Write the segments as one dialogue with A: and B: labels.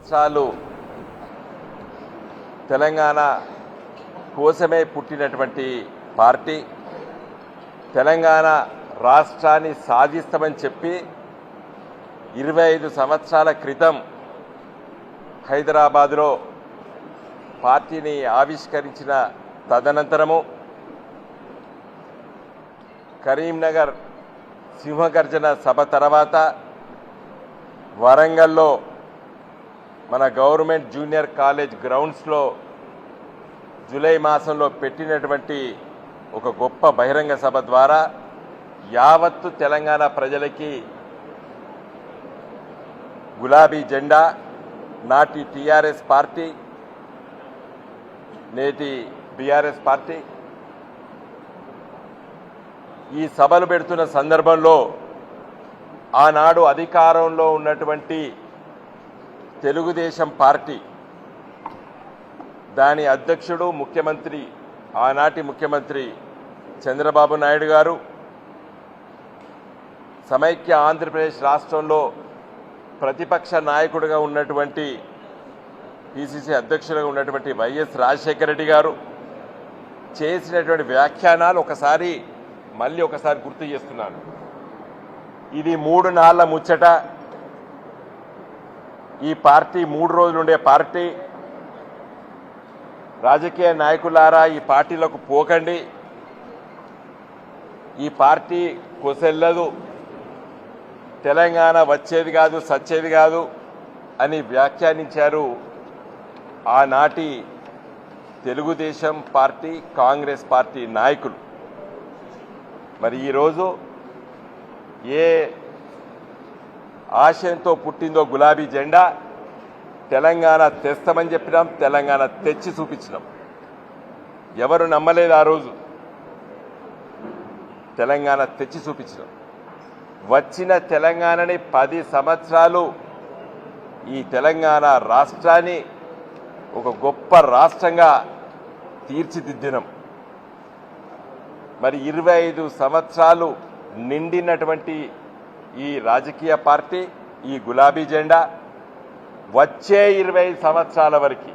A: సంవత్సరాలు తెలంగాణ కోసమే పుట్టినటువంటి పార్టీ తెలంగాణ రాష్ట్రాన్ని సాధిస్తామని చెప్పి 25 సంవత్సరాల క్రితం హైదరాబాదులో పార్టీని ఆవిష్కరించిన తదనంతరము కరీంనగర్ సింహగర్జన సభ తర్వాత వరంగల్లో మన గవర్నమెంట్ జూనియర్ కాలేజ్ గ్రౌండ్స్లో జూలై మాసంలో పెట్టినటువంటి ఒక గొప్ప బహిరంగ సభ ద్వారా యావత్తు తెలంగాణ ప్రజలకి గులాబీ జెండా నాటి టీఆర్ఎస్ పార్టీ నేటి బీఆర్ఎస్ పార్టీ ఈ సభలు పెడుతున్న సందర్భంలో ఆనాడు అధికారంలో ఉన్నటువంటి తెలుగుదేశం పార్టీ దాని అధ్యక్షుడు ముఖ్యమంత్రి ఆనాటి ముఖ్యమంత్రి చంద్రబాబు నాయుడు గారు సమైక్య ఆంధ్రప్రదేశ్ రాష్ట్రంలో ప్రతిపక్ష నాయకుడిగా ఉన్నటువంటి పిసిసి అధ్యక్షుడిగా ఉన్నటువంటి వైఎస్ రాజశేఖర రెడ్డి గారు చేసినటువంటి వ్యాఖ్యానాలు మళ్ళీ ఒకసారి గుర్తు చేస్తున్నాను. ఇది 3 నాళ్ల ముచ్చట. ఈ పార్టీ 3 రోజులు ఉండే పార్టీ. రాజకీయ నాయకులారా ఈ పార్టీలకు పోకండి, ఈ పార్టీ కొసెల్లదు, తెలంగాణ వచ్చేది కాదు సచ్చేది కాదు అని వ్యాఖ్యానించారు ఆనాటి తెలుగుదేశం పార్టీ కాంగ్రెస్ పార్టీ నాయకులు. మరి ఈరోజు ఏ ఆశయంతో పుట్టిందో గులాబీ జెండా తెలంగాణ తెస్తామని చెప్పినాం, తెలంగాణ తెచ్చి చూపించినాం. ఎవరు నమ్మలేదు ఆ రోజు. తెలంగాణ తెచ్చి చూపించినాం. వచ్చిన తెలంగాణని 10 సంవత్సరాలు ఈ తెలంగాణ రాష్ట్రాన్ని ఒక గొప్ప రాష్ట్రంగా తీర్చిదిద్దినాం. మరి 25 సంవత్సరాలు నిండినటువంటి ఈ రాజకీయ పార్టీ ఈ గులాబీ జెండా వచ్చే 25 సంవత్సరాల వరకు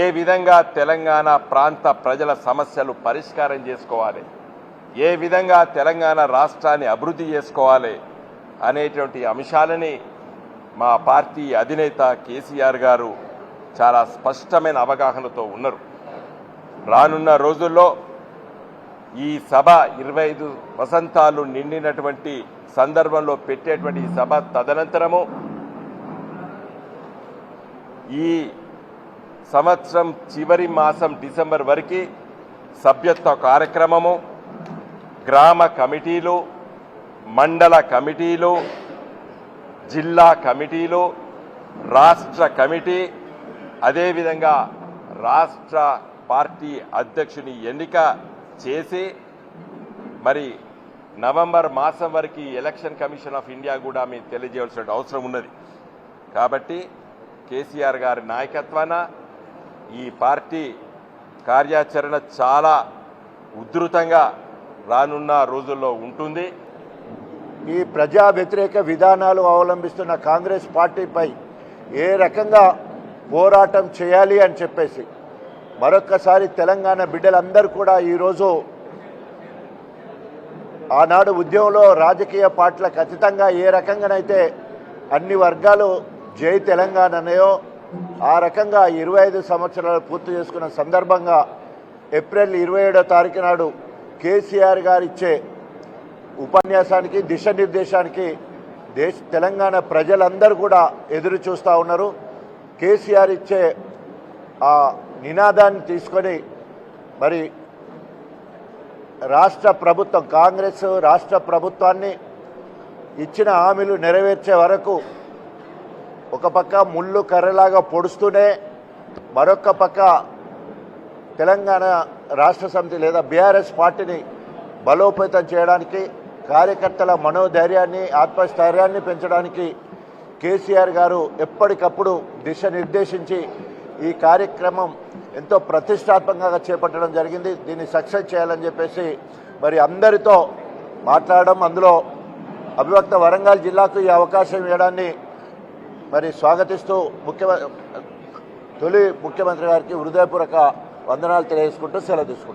A: ఏ విధంగా తెలంగాణ ప్రాంత ప్రజల సమస్యలు పరిష్కారం చేసుకోవాలి, ఏ విధంగా తెలంగాణ రాష్ట్రాన్ని అభివృద్ధి చేసుకోవాలి అనేటువంటి అంశాలని మా పార్టీ అధినేత కేసీఆర్ గారు చాలా స్పష్టమైన అవగాహనతో ఉన్నారు. రానున్న రోజుల్లో ఈ సభ 25 వసంతాలు నిండినటువంటి సందర్భంలో పెట్టేటువంటి ఈ సభ తదనంతరము ఈ సంవత్సరం చివరి మాసం డిసెంబర్ వరకు సభ్యత్వ కార్యక్రమము, గ్రామ కమిటీలు, మండల కమిటీలు, జిల్లా కమిటీలు, రాష్ట్ర కమిటీ, అదేవిధంగా రాష్ట్ర పార్టీ అధ్యక్షుని ఎన్నిక చేసి మరి నవంబర్ మాసం వరకు ఎలక్షన్ కమిషన్ ఆఫ్ ఇండియా కూడా మీకు తెలియజేయాల్సిన అవసరం ఉన్నది. కాబట్టి కేసీఆర్ గారి నాయకత్వాన ఈ పార్టీ కార్యాచరణ చాలా ఉధృతంగా రానున్న రోజుల్లో ఉంటుంది.
B: ఈ ప్రజా వ్యతిరేక విధానాలు అవలంబిస్తున్న కాంగ్రెస్ పార్టీపై ఏ రకంగా పోరాటం చేయాలి అని చెప్పేసి మరొక్కసారి తెలంగాణ బిడ్డలందరూ కూడా ఈరోజు ఆనాడు ఉద్యమంలో రాజకీయ పార్టీలకు అతీతంగా ఏ రకంగానైతే అన్ని వర్గాలు జై తెలంగాణ అనేయో ఆ రకంగా 25 సంవత్సరాలు పూర్తి చేసుకున్న సందర్భంగా ఏప్రిల్ 27వ తారీఖు నాడు కేసీఆర్ గారు ఇచ్చే ఉపన్యాసానికి దిశానిర్దేశానికి తెలంగాణ ప్రజలందరూ కూడా ఎదురు చూస్తూ ఉన్నారు. కేసీఆర్ ఇచ్చే ఆ నినాదాన్ని తీసుకొని మరి రాష్ట్ర ప్రభుత్వం కాంగ్రెస్ రాష్ట్ర ప్రభుత్వాన్ని ఇచ్చిన హామీలు నెరవేర్చే వరకు ఒక పక్క ముళ్ళు కర్రలాగా పొడుస్తూనే మరొక పక్క తెలంగాణ రాష్ట్ర సమితి లేదా బీఆర్ఎస్ పార్టీని బలోపేతం చేయడానికి కార్యకర్తల మనోధైర్యాన్ని ఆత్మస్థైర్యాన్ని పెంచడానికి కేసీఆర్ గారు ఎప్పటికప్పుడు దిశ నిర్దేశించి ఈ కార్యక్రమం ఎంతో ప్రతిష్టాత్మకంగా చేపట్టడం జరిగింది. దీన్ని సక్సెస్ చేయాలని చెప్పేసి మరి అందరితో మాట్లాడడం, అందులో అవిభక్త వరంగల్ జిల్లాకు ఈ అవకాశం ఇవ్వడాన్ని మరి స్వాగతిస్తూ తొలి ముఖ్యమంత్రి గారికి హృదయపూర్వక వందనాలు తెలియజేసుకుంటూ సెలవు తీసుకుంటాం.